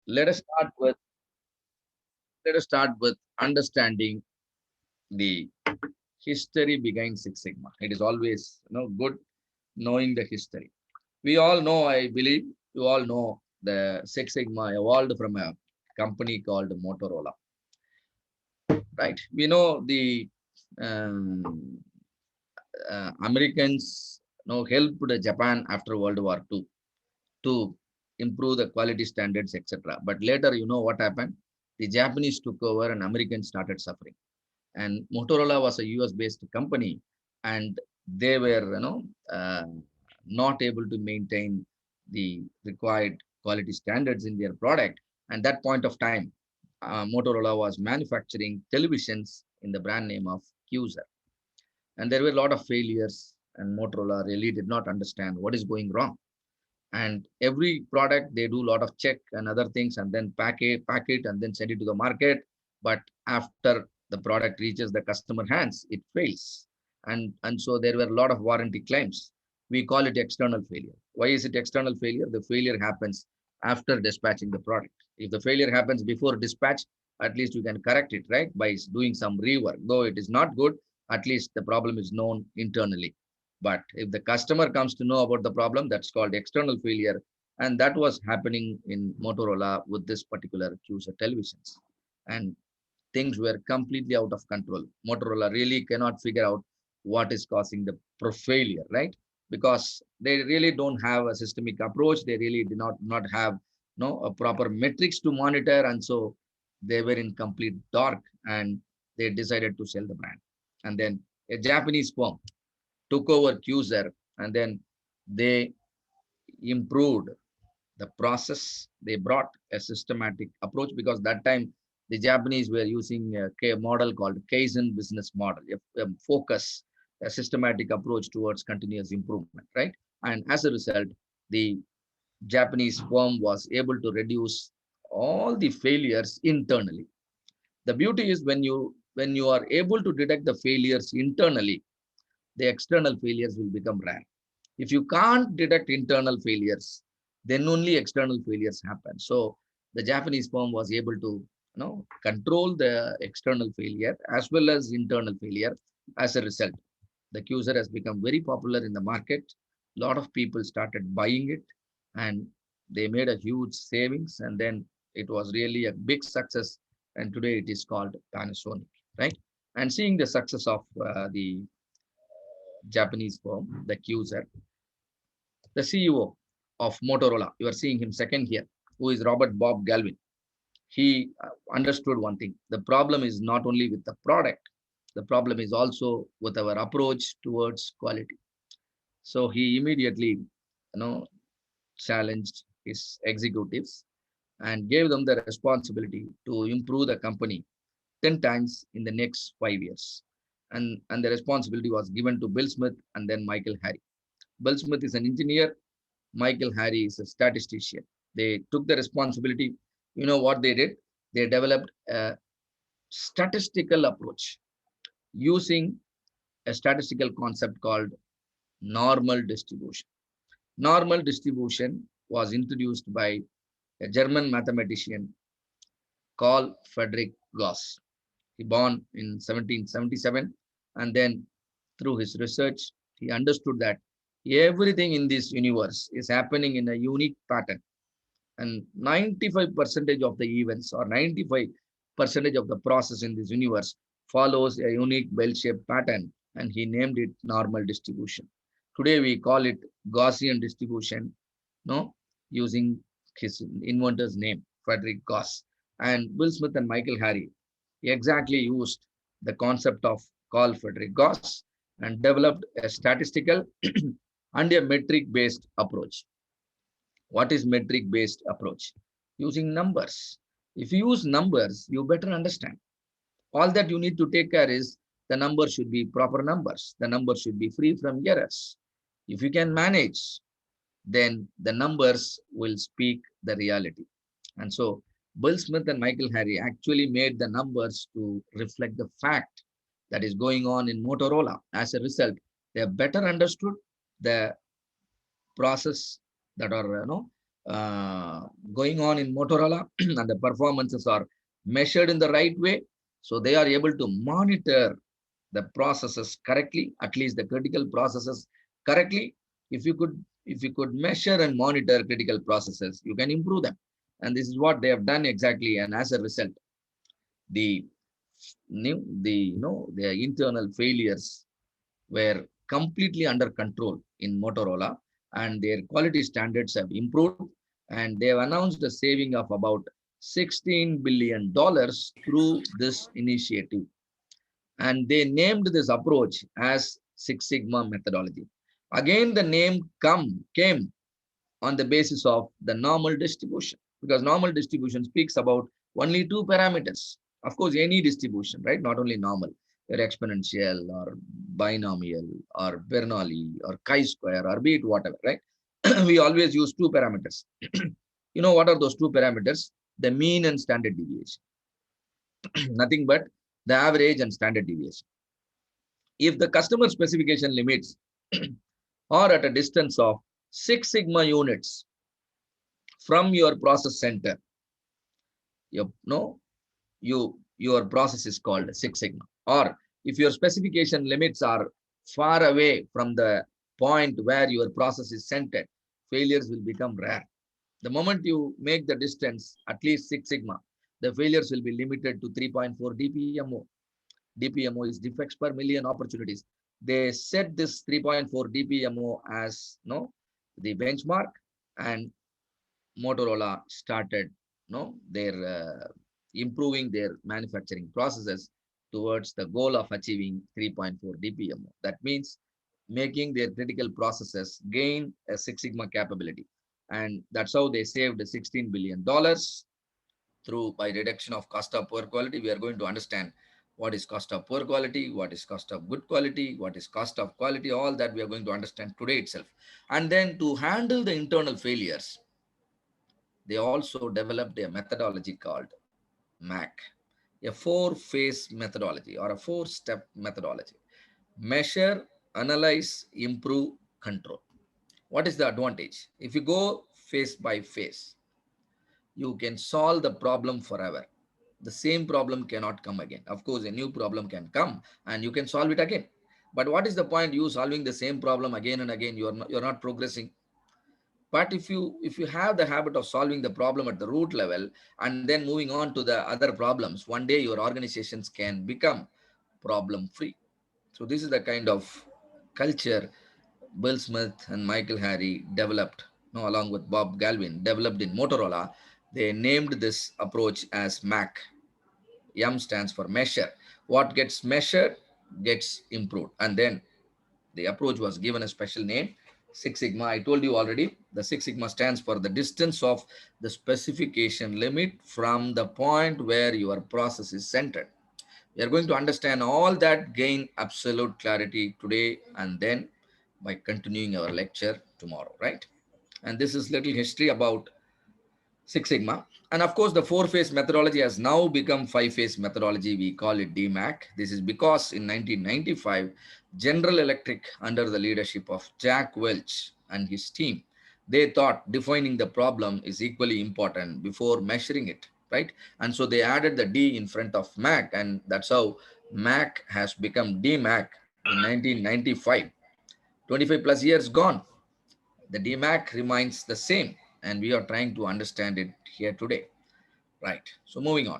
let us start with let us start with understanding the history behind Six Sigma. It is always good knowing the history. We all know, I believe, you all know the Six Sigma evolved from a company called Motorola, right? We know the um, Americans helped Japan after World War II to improve the quality standards, etc. But later, you know what happened? The Japanese took over and Americans started suffering. And Motorola was a US based company, and they were, not able to maintain the required quality standards in their product. And that point of time, Motorola was manufacturing televisions in the brand name of Cuser. And there were a lot of failures, and Motorola really did not understand what is going wrong. And every product they do a lot of check and other things, and then pack it and then send it to the market. But after the product reaches the customer hands, it fails. And so there were a lot of warranty claims. We call it external failure. Why is it external failure? The failure happens after dispatching the product. If the failure happens before dispatch, at least you can correct it, right, by doing some rework. Though it is not good, at least the problem is known internally. But if the customer comes to know about the problem, that's called external failure. And that was happening in Motorola with this particular user televisions. And things were completely out of control. Motorola really cannot figure out what is causing the failure, right? Because they really don't have a systemic approach. They really did not have a proper metrics to monitor. And so they were in complete dark, and they decided to sell the brand. And then a Japanese firm took over Qser, and then they improved the process. They brought a systematic approach, because that time the Japanese were using a model called Kaizen business model, a focus, a systematic approach towards continuous improvement, right? And as a result, the Japanese firm was able to reduce all the failures internally. The beauty is when you are able to detect the failures internally, the external failures will become rare. If you can't detect internal failures, then only external failures happen. So the Japanese firm was able to control the external failure as well as internal failure. As a result, the Qser has become very popular in the market. A lot of people started buying it, and they made a huge savings, and then it was really a big success. And today it is called Panasonic, right? And seeing the success of the Japanese firm, the Qser, the CEO of Motorola, you are seeing him second here, who is Robert Bob Galvin. He understood one thing. The problem is not only with the product, the problem is also with our approach towards quality. So he immediately, challenged his executives and gave them the responsibility to improve the company 10 times in the next 5 years. And the responsibility was given to Bill Smith and then Michael Harry. Bill Smith is an engineer. Michael Harry is a statistician. They took the responsibility. You know what they did? They developed a statistical approach using a statistical concept called normal distribution. Normal distribution was introduced by a German mathematician called Frederick Gauss. He born in 1777, and then through his research, he understood that everything in this universe is happening in a unique pattern, and 95% of the events, or 95% of the process in this universe, follows a unique bell-shaped pattern, and he named it normal distribution. Today we call it Gaussian distribution, no, using his inventor's name, Frederick Gauss. And Will Smith and Michael Harry exactly used the concept of Carl Frederick Gauss and developed a statistical and a metric-based approach. What is metric-based approach? Using numbers. If you use numbers, you better understand. All that you need to take care is the numbers should be proper numbers. The numbers should be free from errors. If you can manage, then the numbers will speak the reality. And so Bill Smith and Michael Harry actually made the numbers to reflect the fact that is going on in Motorola. As a result, they have better understood the process that are uh, going on in Motorola and the performances are measured in the right way. So they are able to monitor the processes correctly, at least the critical processes correctly. If you could, if you could measure and monitor critical processes, you can improve them. And this is what they have done exactly. And as a result, the the internal failures were completely under control in Motorola, and their quality standards have improved, and they have announced a saving of about $16 billion through this initiative. And they named this approach as Six Sigma methodology. Again, the name came on the basis of the normal distribution, because normal distribution speaks about only two parameters. Of course, any distribution, right? Not only normal, your exponential or binomial or Bernoulli or chi-square or be it whatever, right? We always use two parameters. You know what are those two parameters? The mean and standard deviation. Nothing but the average and standard deviation. If the customer specification limits are at a distance of 6 sigma units from your process center, you know, your process is called Six Sigma. Or if your specification limits are far away from the point where your process is centered, failures will become rare. The moment you make the distance at least 6 sigma, the failures will be limited to 3.4 DPMO. DPMO is defects per million opportunities. They set this 3.4 DPMO as the benchmark, and Motorola started their improving their manufacturing processes towards the goal of achieving 3.4 DPMO. That means making their critical processes gain a Six Sigma capability. And that's how they saved $16 billion through by reduction of cost of poor quality. We are going to understand what is cost of poor quality, what is cost of good quality, what is cost of quality, all that we are going to understand today itself. And then to handle the internal failures, they also developed a methodology called MAC, a four-phase methodology or a four-step methodology. Measure, analyze, improve, control. What is the advantage? If you go phase by phase, you can solve the problem forever. The same problem cannot come again. Of course, a new problem can come and you can solve it again. But what is the point you solving the same problem again and again? You're not progressing. But if you have the habit of solving the problem at the root level and then moving on to the other problems, one day your organizations can become problem free. So this is the kind of culture Bill Smith and Michael Harry developed, along with Bob Galvin, developed in Motorola. They named this approach as MAC. M stands for measure. What gets measured gets improved. And then the approach was given a special name, Six Sigma. I told you already, the Six Sigma stands for the distance of the specification limit from the point where your process is centered. We are going to understand all that, gain absolute clarity today and then by continuing our lecture tomorrow, right? And this is little history about Six Sigma. And of course, the four-phase methodology has now become five-phase methodology. We call it DMAC. This is because in 1995, General Electric, under the leadership of Jack Welch and his team, they thought defining the problem is equally important before measuring it, right? And so they added the D in front of MAC, and that's how MAC has become DMAC in 1995. 25 plus years gone, the DMAC remains the same, and we are trying to understand it here today. Right. So moving on.